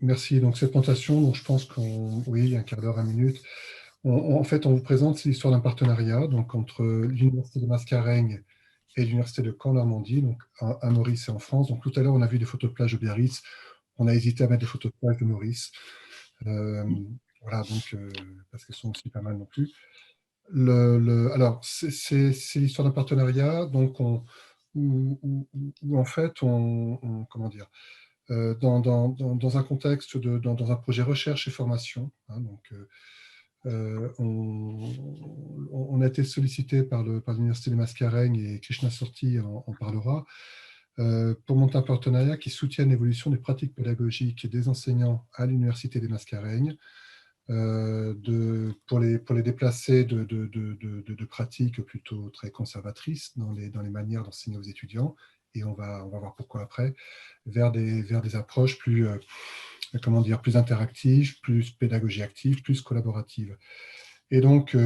Merci. Donc, cette présentation, donc, je pense oui, il y a un quart d'heure, 1 minute. En fait, on vous présente, c'est l'histoire d'un partenariat donc, entre l'Université de Mascareigne et l'Université de Caen-Normandie, donc à Maurice et en France. Donc, tout à l'heure, on a vu des photos de plage de Biarritz. On a hésité à mettre des photos de plage de Maurice. Voilà, donc, parce qu'elles sont aussi pas mal non plus. Alors, c'est l'histoire d'un partenariat donc où en fait, comment dire, dans un contexte, dans un projet recherche et formation, hein, donc, on a été sollicité par l'Université des Mascareignes et Krishna Sorti en parlera, pour monter un partenariat qui soutienne l'évolution des pratiques pédagogiques et des enseignants à l'Université des Mascareignes, pour les déplacer de pratiques plutôt très conservatrices dans les manières d'enseigner aux étudiants, et on va voir pourquoi après, vers des approches plus, comment dire, plus interactives, plus pédagogie active, plus collaborative. Et donc,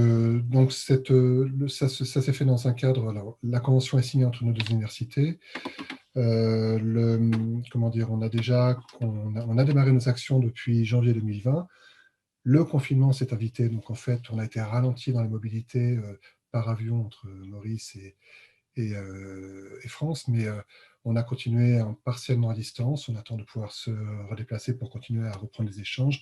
ça s'est fait dans un cadre. Alors, la convention est signée entre nos deux universités. Comment dire, on a démarré nos actions depuis janvier 2020. Le confinement s'est invité, donc en fait, on a été ralenti dans la mobilité par avion entre Maurice et France, mais on a continué partiellement à distance. On attend de pouvoir se redéplacer pour continuer à reprendre les échanges.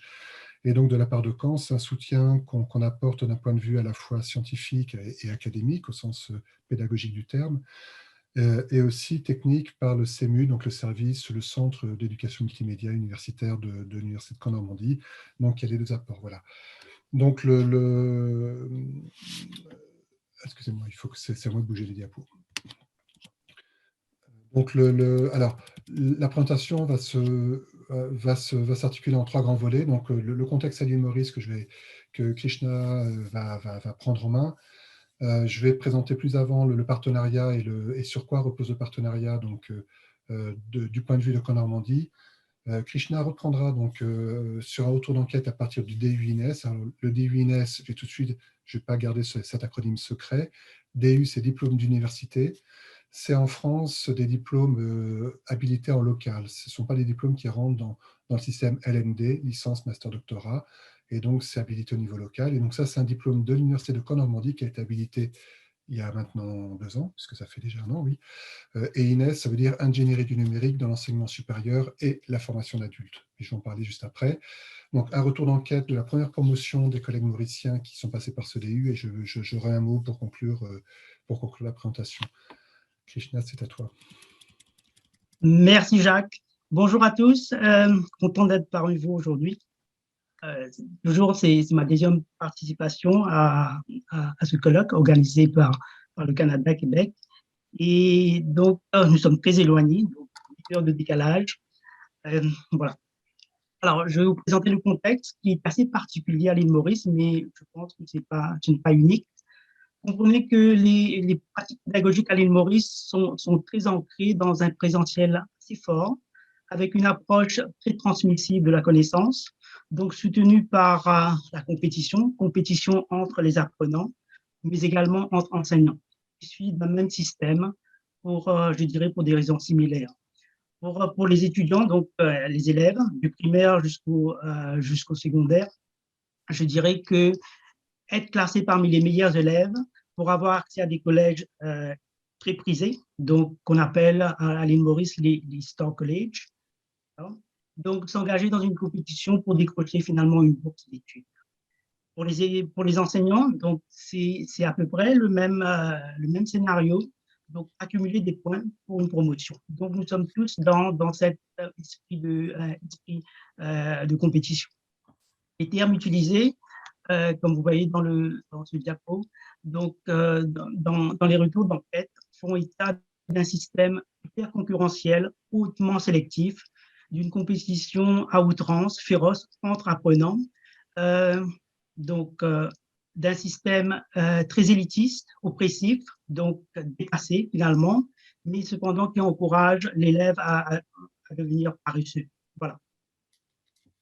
Et donc, de la part de Caen, c'est un soutien qu'on apporte d'un point de vue à la fois scientifique et académique, au sens pédagogique du terme, et aussi technique par le CEMU, donc le Centre d'éducation multimédia universitaire de l'Université de Caen-Normandie. Donc, il y a les deux apports. Voilà. Donc, excusez-moi, c'est à moi de bouger les diapos. Donc, alors, la présentation va s'articuler en 3 grands volets. Donc, le contexte à l'île Maurice que Krishna va prendre en main. Je vais présenter plus avant le partenariat et sur quoi repose le partenariat donc, du point de vue de Caen-Normandie. Krishna reprendra donc, sur un retour d'enquête à partir du DU-INES. Alors, le DU-INES, je ne vais pas garder cet acronyme secret. DU, c'est diplôme d'université. C'est en France des diplômes habilités en local. Ce ne sont pas des diplômes qui rentrent dans le système LMD, licence, master, doctorat. Et donc, c'est habilité au niveau local. Et donc, ça, c'est un diplôme de l'Université de Caen-Normandie qui a été habilité il y a maintenant 2 ans, puisque ça fait déjà 1 an, oui. Et INES, ça veut dire ingénierie du numérique dans l'enseignement supérieur et la formation d'adultes. Et je vais en parler juste après. Donc, un retour d'enquête de la première promotion des collègues mauriciens qui sont passés par ce DU, et j'aurai un mot pour conclure la présentation. Krishna, c'est à toi. Merci Jacques. Bonjour à tous, content d'être parmi vous aujourd'hui. Toujours, c'est ma deuxième participation à ce colloque organisé par le Canada, Québec. Et donc, nous sommes très éloignés, donc 8 heures de décalage. Voilà. Alors, je vais vous présenter le contexte qui est assez particulier à l'île Maurice, mais je pense que ce n'est pas unique. Comprenez que les pratiques pédagogiques à l'île Maurice sont très ancrées dans un présentiel assez fort, avec une approche très transmissive de la connaissance, donc soutenue par la compétition entre les apprenants, mais également entre enseignants, qui suivent le même système je dirais, pour des raisons similaires. Pour les étudiants, donc les élèves, du primaire jusqu'au secondaire, je dirais que être classé parmi les meilleurs élèves pour avoir accès à des collèges très prisés, donc qu'on appelle à l'île Maurice les Star College. Donc, s'engager dans une compétition pour décrocher finalement une bourse d'études. Pour les enseignants, donc c'est à peu près le même scénario. Donc, accumuler des points pour une promotion. Donc, nous sommes tous dans cet esprit de compétition. Les termes utilisés, comme vous voyez dans ce diapo, donc dans les retours d'enquête, font état d'un système hyper concurrentiel, hautement sélectif, d'une compétition à outrance, féroce entre apprenants, d'un système très élitiste, oppressif, donc dépassé finalement, mais cependant qui encourage l'élève à devenir paresseux. Voilà.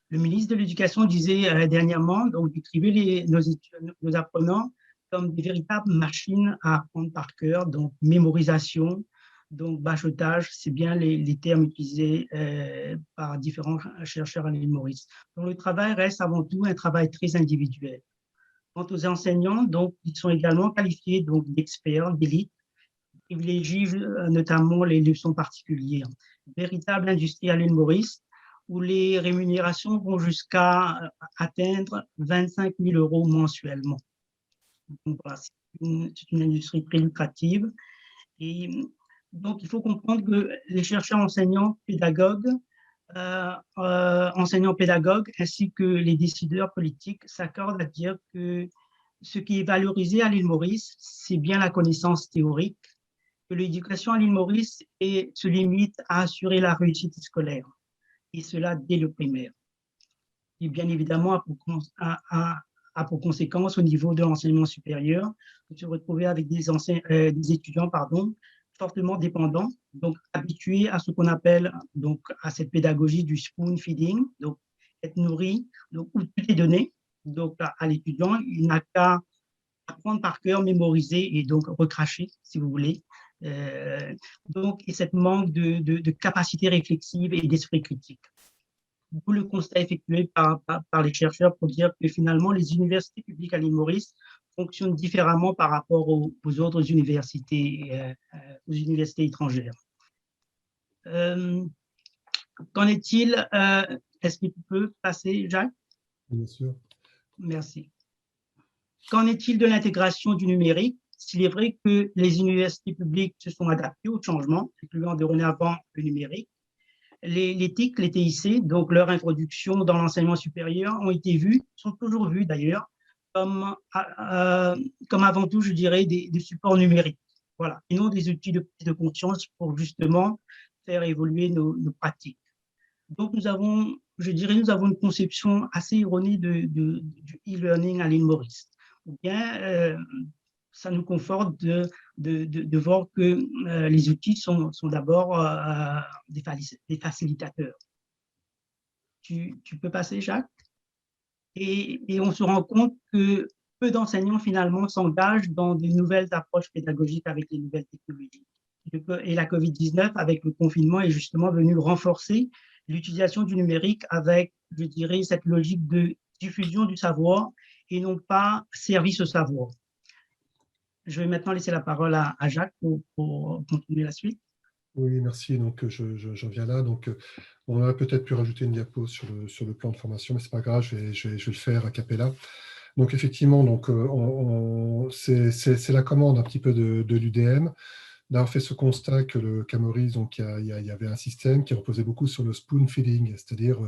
Le ministre de l'Éducation disait dernièrement, donc décrivait nos apprenants comme des véritables machines à apprendre par cœur, donc mémorisation, Donc, bachotage, c'est bien les termes utilisés par différents chercheurs à l'île Maurice. Donc, le travail reste avant tout un travail très individuel. Quant aux enseignants, donc, ils sont également qualifiés d'experts, d'élite, privilégient notamment les leçons particulières. Véritable industrie à l'île Maurice, où les rémunérations vont jusqu'à atteindre 25 000 euros mensuellement. Donc, voilà, c'est une industrie très lucrative. Et donc, il faut comprendre que les chercheurs enseignants pédagogues ainsi que les décideurs politiques s'accordent à dire que ce qui est valorisé à l'île Maurice, c'est bien la connaissance théorique, que l'éducation à l'île Maurice se limite à assurer la réussite scolaire, et cela dès le primaire. Et bien évidemment, a pour conséquence au niveau de l'enseignement supérieur de se retrouver avec des étudiants fortement dépendants, donc habitués à ce qu'on appelle donc à cette pédagogie du spoon feeding, donc être nourri, donc où tout est donné donc à l'étudiant, il n'a qu'à apprendre par cœur, mémoriser et donc recracher, si vous voulez. Donc, et cette manque de capacité réflexive et d'esprit critique. D'où le constat effectué par les chercheurs pour dire que finalement, les universités publiques à l'île Maurice fonctionnent différemment par rapport aux autres universités, aux universités étrangères. Qu'en est-il Est-ce que tu peux passer, Jacques? Bien sûr. Merci. Qu'en est-il de l'intégration du numérique? S'il est vrai que les universités publiques se sont adaptées au changement, incluant dorénavant le numérique, les TIC, les TIC, donc leur introduction dans l'enseignement supérieur, ont été vues, sont toujours vues d'ailleurs, comme avant tout, je dirais, des supports numériques. Voilà, et non des outils de conscience pour justement faire évoluer nos pratiques. Donc, nous avons une conception assez erronée du e-learning à l'île Maurice. Ou bien, ça nous conforte de voir que les outils sont d'abord des facilitateurs. Tu peux passer, Jacques? Et on se rend compte que peu d'enseignants finalement s'engagent dans de nouvelles approches pédagogiques avec les nouvelles technologies. Et la COVID-19, avec le confinement, est justement venue renforcer l'utilisation du numérique avec, je dirais, cette logique de diffusion du savoir et non pas service au savoir. Je vais maintenant laisser la parole à Jacques pour continuer la suite. Oui, merci. Donc, j'en viens là. Donc, on aurait peut-être pu rajouter une diapo sur le plan de formation, mais ce n'est pas grave, je vais le faire a cappella. Donc, effectivement, donc, c'est la commande un petit peu de l'UDM d'avoir fait ce constat qu'à Maurice, donc, il y avait un système qui reposait beaucoup sur le spoon feeding, c'est-à-dire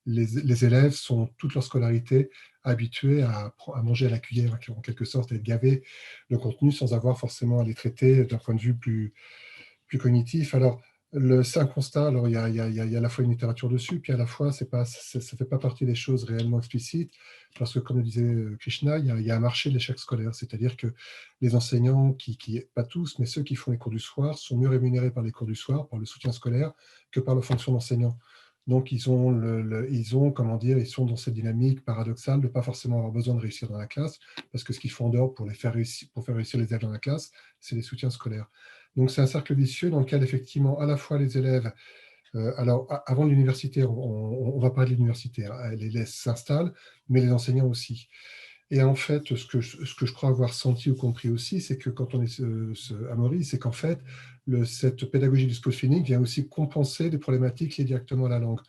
les élèves sont toute leur scolarité habitués à manger à la cuillère, en quelque sorte, et être gavés de contenu sans avoir forcément à les traiter d'un point de vue plus cognitif. Alors, c'est un constat, alors il y a à la fois une littérature dessus, puis à la fois, ça ne fait pas partie des choses réellement explicites, parce que, comme le disait Krishna, il y a un marché de l'échec scolaire, c'est-à-dire que les enseignants, pas tous, mais ceux qui font les cours du soir, sont mieux rémunérés par les cours du soir, par le soutien scolaire, que par la fonction d'enseignant. Donc, ils sont dans cette dynamique paradoxale de ne pas forcément avoir besoin de réussir dans la classe, parce que ce qu'ils font en dehors pour faire réussir les élèves dans la classe, c'est les soutiens scolaires. Donc, c'est un cercle vicieux dans lequel, effectivement, à la fois les élèves, alors avant l'université, on va parler de l'université, hein, les élèves s'installent, mais les enseignants aussi. Et en fait, ce que je crois avoir senti ou compris aussi, c'est que quand on est à Maurice, c'est qu'en fait, cette pédagogie du spoon feeding vient aussi compenser des problématiques liées directement à la langue,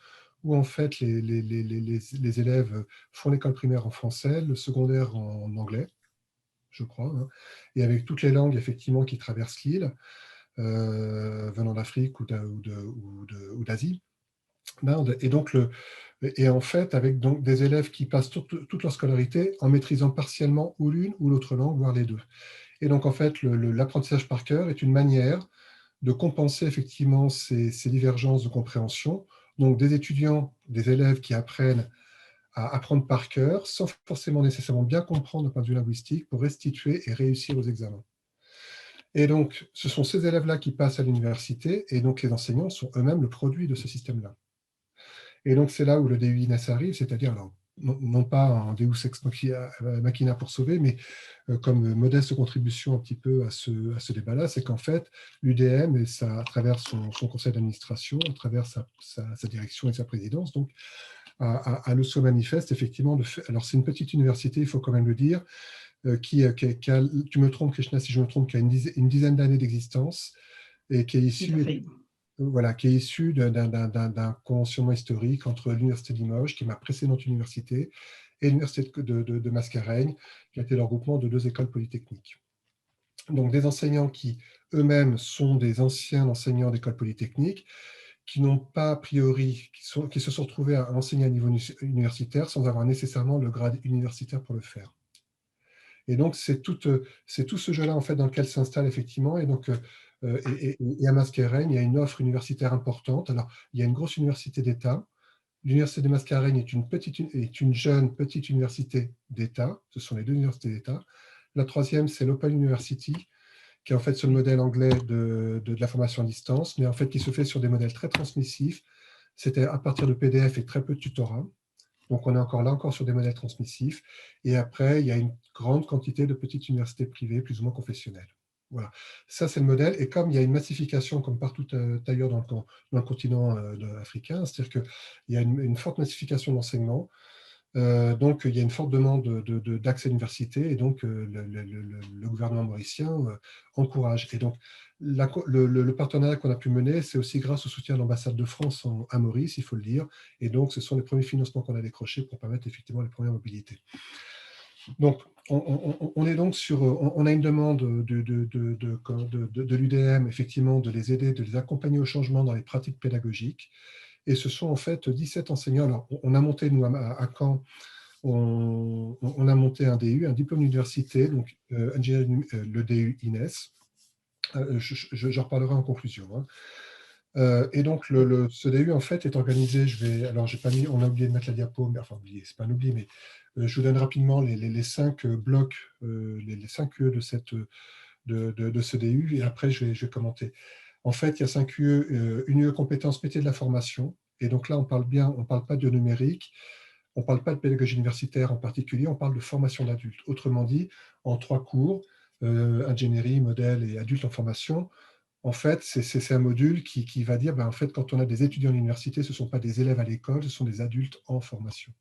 où en fait, les élèves font l'école primaire en français, le secondaire en anglais, je crois, hein, et avec toutes les langues, effectivement, qui traversent l'île, venant d'Afrique ou d'Asie, d'Inde. Et en fait, avec donc des élèves qui passent toute leur scolarité en maîtrisant partiellement ou l'une ou l'autre langue, voire les deux. Et donc, en fait, l'apprentissage par cœur est une manière de compenser effectivement ces divergences de compréhension. Donc, des étudiants, des élèves qui apprennent à apprendre par cœur sans forcément nécessairement bien comprendre d'un point de vue linguistique pour restituer et réussir aux examens. Et donc, ce sont ces élèves-là qui passent à l'université, et donc les enseignants sont eux-mêmes le produit de ce système-là. Et donc, c'est là où le DUINES arrive, c'est-à-dire, alors, non pas un Deus ex machina pour sauver, mais comme modeste contribution un petit peu à ce débat-là, c'est qu'en fait, l'UDM, à travers son conseil d'administration, à travers sa direction et sa présidence, donc, a le sceau manifeste, effectivement, alors c'est une petite université, il faut quand même le dire, qui a, tu me trompes, Krishna, si je me trompe, qui a une dizaine d'années d'existence et qui est Tout à issue fait. voilà, qui est issu d'un conventionnement historique entre l'Université de Limoges, qui est ma précédente université, et l'Université de Mascareigne, qui a été le regroupement de deux écoles polytechniques. Donc des enseignants qui eux-mêmes sont des anciens enseignants d'écoles polytechniques, qui n'ont pas a priori, qui se sont retrouvés à enseigner à niveau universitaire sans avoir nécessairement le grade universitaire pour le faire. Et donc, c'est tout ce jeu-là, en fait, dans lequel s'installe effectivement. Et donc, et à Mascareigne, il y a une offre universitaire importante. Alors, il y a une grosse université d'État. L'Université de Mascareigne est une jeune petite université d'État. Ce sont les deux universités d'État. La troisième, c'est l'Open University, qui est en fait sur le modèle anglais de la formation à distance, mais en fait qui se fait sur des modèles très transmissifs. C'était à partir de PDF et très peu de tutorat. Donc, on est encore sur des modèles transmissifs. Et après, il y a une grande quantité de petites universités privées, plus ou moins confessionnelles. Voilà. Ça, c'est le modèle. Et comme il y a une massification, comme partout ailleurs dans le continent africain, c'est-à-dire qu'il y a une forte massification de l'enseignement, donc il y a une forte demande d'accès à l'université, et donc le gouvernement mauricien encourage. Et donc, le partenariat qu'on a pu mener, c'est aussi grâce au soutien de l'ambassade de France à Maurice, il faut le dire. Et donc, ce sont les premiers financements qu'on a décrochés pour permettre effectivement les premières mobilités. Donc, on est donc on a une demande de l'UDM, effectivement, de les aider, de les accompagner au changement dans les pratiques pédagogiques. Et ce sont en fait 17 enseignants. Alors, on a monté, nous, à Caen, on a monté un DU, un diplôme d'université, donc le DU INES. J'en reparlerai en conclusion. Hein. Et donc, ce DU, en fait, est organisé, alors, j'ai pas mis, on a oublié de mettre la diapo, mais enfin, oublié, c'est pas un oubli, mais je vous donne rapidement les 5 blocs, les 5 UE de ce DU, et après, je vais commenter. En fait, il y a 5 UE, une UE compétence métier de la formation, et donc là, on parle pas de numérique, on ne parle pas de pédagogie universitaire en particulier, on parle de formation d'adultes. Autrement dit, en 3 cours, ingénierie, modèle et adultes en formation, en fait, c'est un module qui va dire, en fait, quand on a des étudiants à l'université, ce ne sont pas des élèves à l'école, ce sont des adultes en formation.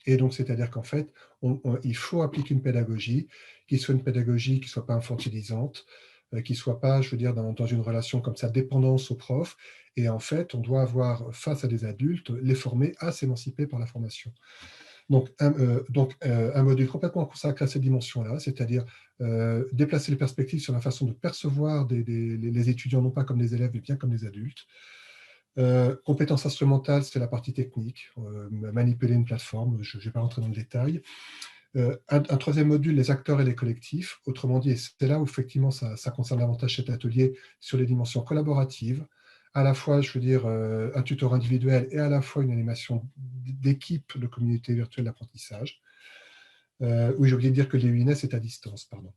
Et donc, c'est-à-dire qu'en fait, il faut appliquer une pédagogie qui soit une pédagogie qui ne soit pas infantilisante, qui ne soit pas, je veux dire, dans une relation comme ça, dépendance au prof. Et en fait, on doit avoir, face à des adultes, les former à s'émanciper par la formation. Donc, un module complètement consacré à cette dimension-là, c'est-à-dire déplacer les perspectives sur la façon de percevoir les étudiants, non pas comme des élèves, mais bien comme des adultes. Compétences instrumentales, c'est la partie technique, manipuler une plateforme, je ne vais pas rentrer dans le détail. Un troisième module, les acteurs et les collectifs. Autrement dit, c'est là où effectivement ça concerne davantage cet atelier sur les dimensions collaboratives, à la fois, je veux dire, un tuteur individuel et à la fois une animation d'équipe de communauté virtuelle d'apprentissage. Oui, j'ai oublié de dire que les UINES est à distance, pardon.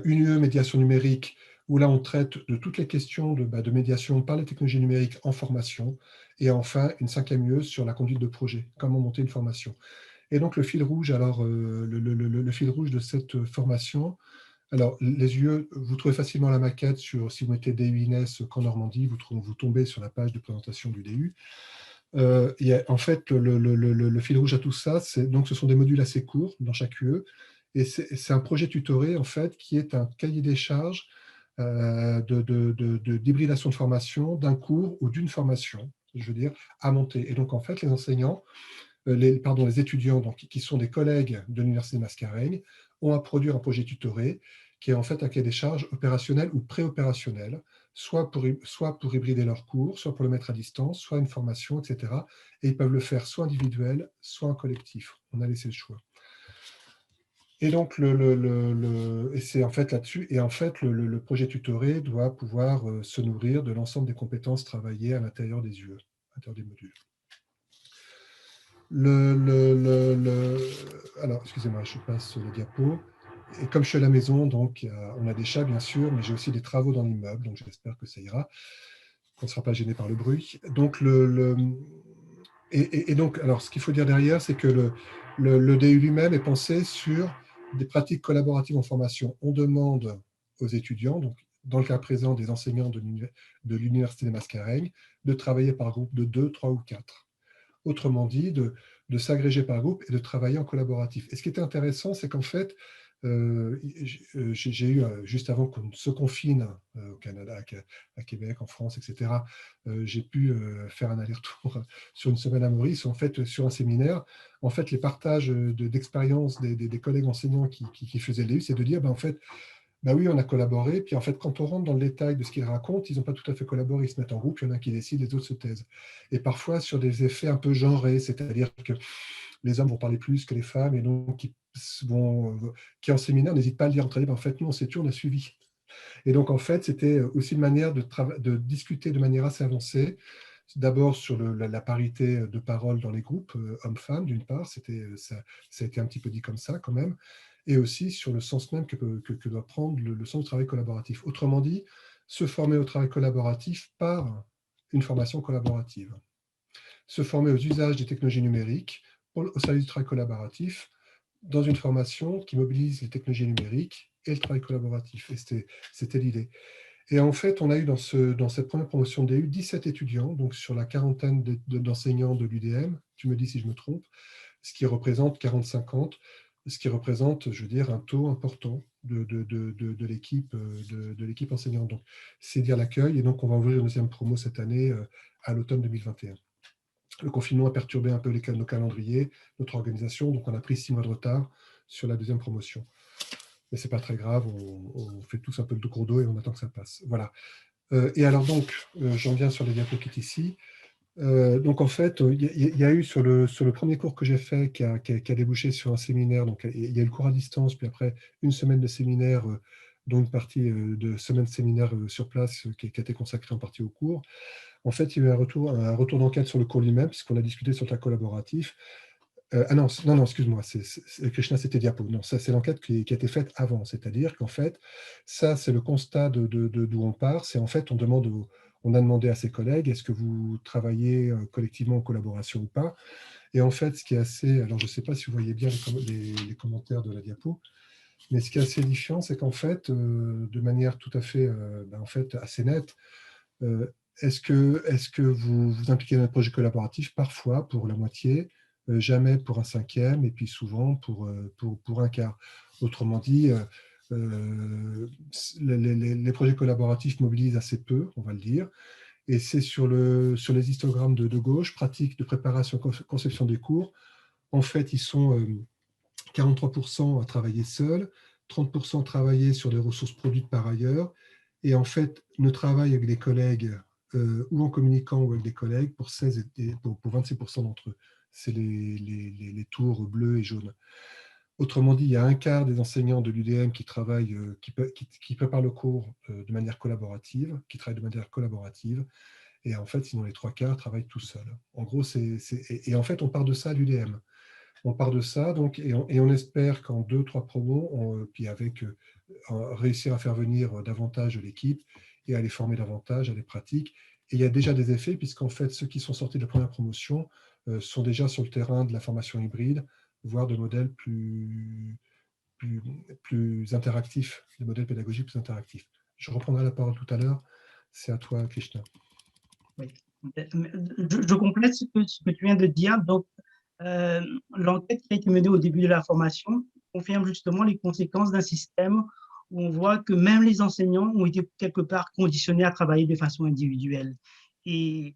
Une UE médiation numérique, où là on traite de toutes les questions de médiation par les technologies numériques en formation. Et enfin, une 5e UE sur la conduite de projet, comment monter une formation. Et donc le fil rouge, alors le fil rouge de cette formation, alors les UE, vous trouvez facilement la maquette si vous mettez DU INES Caen Normandie, vous tombez sur la page de présentation du DU. En fait, le fil rouge à tout ça, donc ce sont des modules assez courts dans chaque UE, et c'est un projet tutoré en fait qui est un cahier des charges d'hybridation de formation d'un cours ou d'une formation, je veux dire, à monter. Et donc en fait, les enseignants les étudiants donc, qui sont des collègues de l'Université de Mascareigne ont à produire un projet tutoré qui est en fait un cahier des charges opérationnel ou préopérationnel, soit pour hybrider leurs cours, soit pour le mettre à distance, soit une formation, etc. Et ils peuvent le faire soit individuel, soit en collectif. On a laissé le choix. Et donc, et c'est en fait là-dessus, et en fait, le projet tutoré doit pouvoir se nourrir de l'ensemble des compétences travaillées à l'intérieur des UE, à l'intérieur des modules. Alors, excusez-moi, je passe le diapo. Et comme je suis à la maison, donc on a des chats, bien sûr, mais j'ai aussi des travaux dans l'immeuble, donc j'espère que ça ira, qu'on ne sera pas gêné par le bruit. Donc, Et donc, alors, ce qu'il faut dire derrière, c'est que le DU lui-même est pensé sur des pratiques collaboratives en formation. On demande aux étudiants, donc dans le cas présent des enseignants de l'Université des Mascareignes, de travailler par groupe de 2, 3 ou 4. Autrement dit, de s'agréger par groupe et de travailler en collaboratif. Et ce qui était intéressant, c'est qu'en fait, j'ai eu, juste avant qu'on se confine au Canada, à Québec, en France, etc., j'ai pu faire un aller-retour sur une semaine à Maurice, en fait, sur un séminaire. En fait, les partages d'expériences des collègues enseignants qui faisaient l'EU, c'est de dire, ben, en fait, bah oui, on a collaboré. Puis en fait, quand on rentre dans le détail de ce qu'ils racontent, ils n'ont pas tout à fait collaboré. Ils se mettent en groupe, il y en a un qui décide, les autres se taisent. Et parfois sur des effets un peu genrés, c'est-à-dire que les hommes vont parler plus que les femmes, et donc qui en séminaire n'hésitent pas à le dire entre eux. En fait, nous, on sait tout, on a suivi. Et donc, en fait, c'était aussi une manière de discuter de manière assez avancée. D'abord sur la parité de parole dans les groupes, hommes-femmes, d'une part, ça a été un petit peu dit comme ça quand même, et aussi sur le sens même que doit prendre le sens du travail collaboratif. Autrement dit, se former au travail collaboratif par une formation collaborative. Se former aux usages des technologies numériques au service du travail collaboratif dans une formation qui mobilise les technologies numériques et le travail collaboratif. Et c'était l'idée. Et en fait, on a eu dans cette première promotion DU 17 étudiants, donc sur la quarantaine d'enseignants de l'UDM, tu me dis si je me trompe, ce qui représente 40-50, ce qui représente, je veux dire, un taux important de l'équipe enseignante. Donc, c'est dire l'accueil, et donc on va ouvrir une deuxième promo cette année à l'automne 2021. Le confinement a perturbé un peu nos calendriers, notre organisation, donc on a pris 6 mois de retard sur la deuxième promotion. Mais ce n'est pas très grave, on fait tous un peu le gros dos et on attend que ça passe. Voilà. Et alors donc, j'en viens sur les diapotites ici. Donc en fait, il y a eu sur le premier cours que j'ai fait qui a débouché sur un séminaire, donc il y a eu le cours à distance, puis après une semaine de séminaire, dont une partie de semaine de séminaire sur place qui a été consacrée en partie au cours. En fait, il y a eu un retour d'enquête sur le cours lui-même, puisqu'on a discuté sur le tas collaboratif. Ah non, excuse-moi, Krishna, c'était diapo. Non, ça, c'est l'enquête qui a été faite avant. C'est-à-dire qu'en fait, ça, c'est le constat d'où on part. C'est en fait, on a demandé à ses collègues, est-ce que vous travaillez collectivement en collaboration ou pas? Et en fait, ce qui est assez, alors je ne sais pas si vous voyez bien les commentaires de la diapo, mais ce qui est assez édifiant, c'est qu'en fait, de manière tout à fait, en fait, assez nette, est-ce que vous vous impliquez dans un projet collaboratif? Parfois, pour la moitié, jamais pour un cinquième, et puis souvent pour un quart. Autrement dit, les projets collaboratifs mobilisent assez peu, on va le dire, et c'est sur les histogrammes de gauche, pratique de préparation, conception des cours. En fait, ils sont 43% à travailler seuls, 30% à travailler sur des ressources produites par ailleurs, et en fait, ne travaillent avec des collègues ou en communiquant ou avec des collègues pour 26% d'entre eux. C'est les tours bleus et jaunes. Autrement dit, il y a un quart des enseignants de l'UDM qui travaillent, qui préparent le cours de manière collaborative, qui travaillent de manière collaborative, et en fait, sinon les trois quarts travaillent tout seuls. En gros, et en fait, on part de ça à l'UDM. On part de ça, donc, et on espère qu'en 2-3 promos, puis avec réussir à faire venir davantage de l'équipe et à les former davantage à des pratiques. Et il y a déjà des effets, puisqu'en fait, ceux qui sont sortis de la première promotion sont déjà sur le terrain de la formation hybride, voire de modèles plus interactifs, des modèles pédagogiques plus interactifs. Je reprendrai la parole tout à l'heure. C'est à toi, Krishna. Oui. Je complète ce que tu viens de dire. Donc, l'enquête qui a été menée au début de la formation confirme justement les conséquences d'un système où on voit que même les enseignants ont été quelque part conditionnés à travailler de façon individuelle et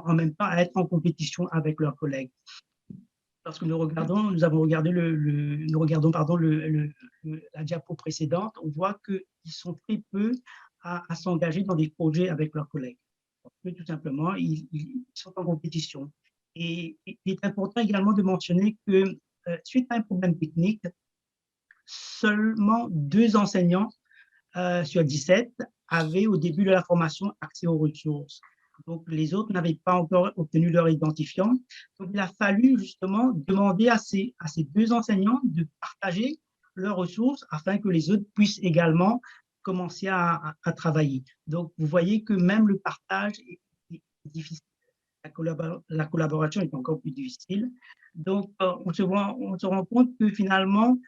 en même temps à être en compétition avec leurs collègues. Lorsque nous regardons pardon, la diapo précédente, on voit qu'ils sont très peu à s'engager dans des projets avec leurs collègues. Parce que tout simplement, ils sont en compétition. Et il est important également de mentionner que suite à un problème technique, seulement 2 enseignants sur 17 avaient au début de la formation accès aux ressources. Donc, les autres n'avaient pas encore obtenu leur identifiant. Donc, il a fallu justement demander à ces 2 enseignants de partager leurs ressources afin que les autres puissent également commencer à travailler. Donc, vous voyez que même le partage est difficile. la collaboration est encore plus difficile. Donc, on se rend compte que finalement,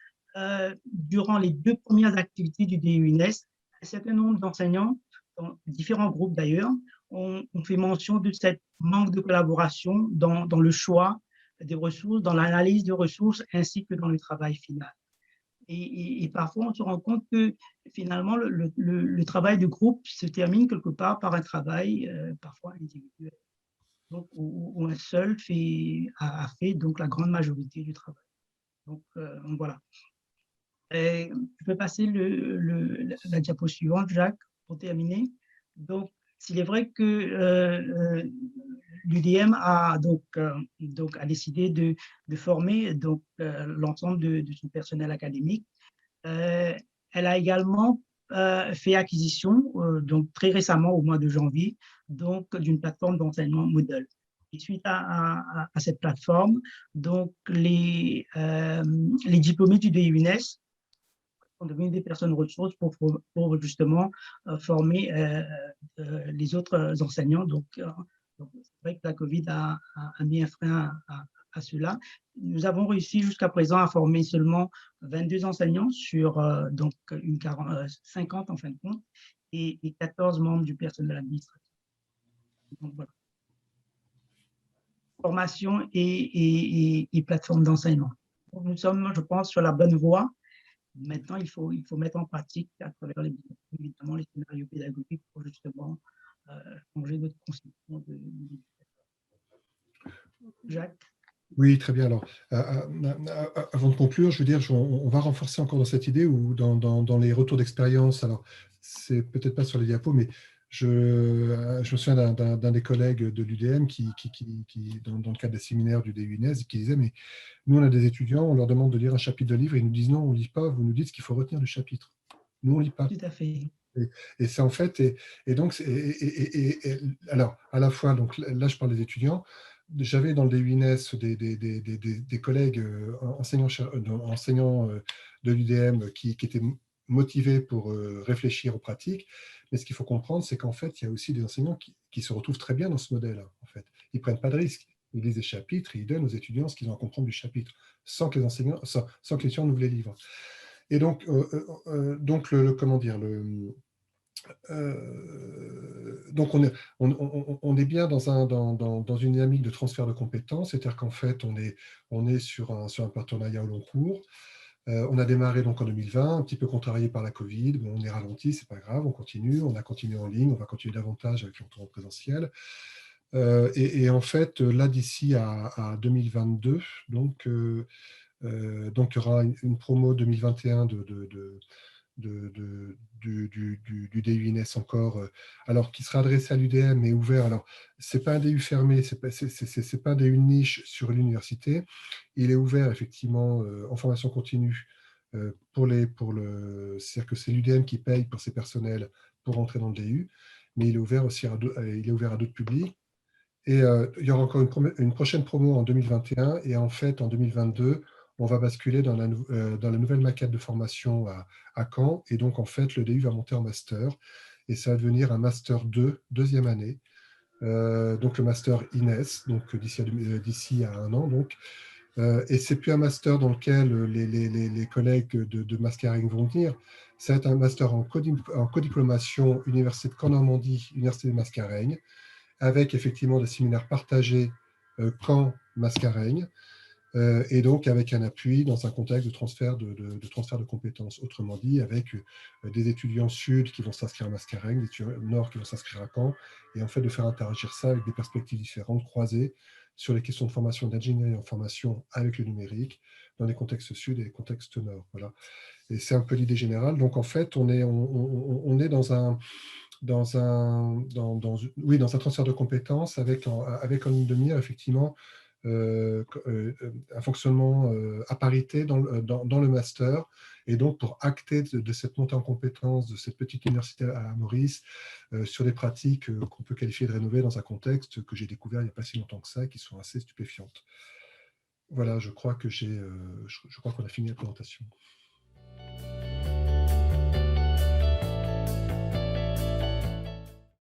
durant les 2 premières activités du DUNES, un certain nombre d'enseignants, dans différents groupes d'ailleurs, ont fait mention de cette manque de collaboration dans le choix des ressources, dans l'analyse de ressources, ainsi que dans le travail final. Et parfois, on se rend compte que finalement, le travail de groupe se termine quelque part par un travail parfois individuel, donc, où un seul a fait donc la grande majorité du travail. Donc voilà. Et je vais passer la diapo suivante, Jacques, pour terminer. Donc, s'il est vrai que l'UDM a décidé de former l'ensemble de son personnel académique, elle a également fait acquisition, donc très récemment au mois de janvier, donc d'une plateforme d'enseignement Moodle. Et suite à cette plateforme, donc les diplômés du DUNES sont devenus des personnes ressources pour justement former les autres enseignants. Donc c'est vrai que la Covid a mis un frein à cela. Nous avons réussi jusqu'à présent à former seulement 22 enseignants sur 50 en fin de compte et 14 membres du personnel administratif. Donc, voilà. Formation et plateforme d'enseignement. Nous sommes, je pense, sur la bonne voie. Maintenant, il faut mettre en pratique à travers évidemment les scénarios pédagogiques pour justement changer notre conception de l'éducation. Jacques? Oui, très bien. Alors, avant de conclure, je veux dire, on va renforcer encore dans cette idée ou dans les retours d'expérience. Alors, c'est peut-être pas sur les diapos, mais je me souviens d'un des collègues de l'UDM qui dans le cadre des séminaires du DUNES, qui disait, mais nous, on a des étudiants, on leur demande de lire un chapitre de livre, et ils nous disent non, on ne lit pas, vous nous dites ce qu'il faut retenir du chapitre. Nous, on ne lit pas. Tout à fait. Et c'est en fait, et donc, alors, à la fois, donc là, je parle des étudiants, j'avais dans le DUNES des collègues enseignants de l'UDM qui étaient motivés pour réfléchir aux pratiques, mais ce qu'il faut comprendre, c'est qu'en fait, il y a aussi des enseignants qui se retrouvent très bien dans ce modèle, en fait. Ils ne prennent pas de risques. Ils lisent des chapitres et ils donnent aux étudiants ce qu'ils ont à comprendre du chapitre, sans que les enseignants, sans que les étudiants nous les livrent. Et donc, comment dire, donc on est bien dans une dynamique de transfert de compétences, c'est-à-dire qu'en fait, on est sur un partenariat au long cours. On a démarré donc en 2020, un petit peu contrarié par la Covid. Bon, on est ralenti, c'est pas grave, on continue. On a continué en ligne, on va continuer davantage avec l'entrée en présentiel. Et en fait, là, d'ici à 2022, donc il y aura une promo 2021 du DUINES encore, alors qui sera adressé à l'UDM mais ouvert. Alors, ce n'est pas un DU fermé, ce n'est pas un DU niche sur l'université. Il est ouvert effectivement en formation continue c'est-à-dire que c'est l'UDM qui paye pour ses personnels pour entrer dans le DU, mais il est ouvert aussi il est ouvert à d'autres publics. Et il y aura encore une prochaine promo en 2021 et en fait en 2022, on va basculer dans la nouvelle maquette de formation à Caen. Et donc en fait, le DU va monter en master et ça va devenir un master 2, deuxième année. Donc le master INES, donc d'ici à un an. Donc. Et c'est plus un master dans lequel les collègues de Mascareigne vont venir. Ça va être un master en codiplomation, Université de Caen-Normandie, Université de Mascareigne, avec effectivement des séminaires partagés Caen-Mascareigne, et donc avec un appui dans un contexte de transfert de compétences. Autrement dit, avec des étudiants sud qui vont s'inscrire à Mascareigne, des étudiants nord qui vont s'inscrire à Caen, et en fait de faire interagir ça avec des perspectives différentes, croisées, sur les questions de formation d'ingénierie en formation avec le numérique, dans les contextes sud et les contextes nord. Voilà. Et c'est un peu l'idée générale. Donc en fait, on est dans un transfert de compétences avec en ligne de mire, effectivement, un fonctionnement à parité dans le master. Et donc, pour acter de cette montée en compétences de cette petite université à Maurice, sur des pratiques qu'on peut qualifier de rénovées dans un contexte que j'ai découvert il n'y a pas si longtemps que ça, qui sont assez stupéfiantes. Voilà, je crois qu'on a fini la présentation.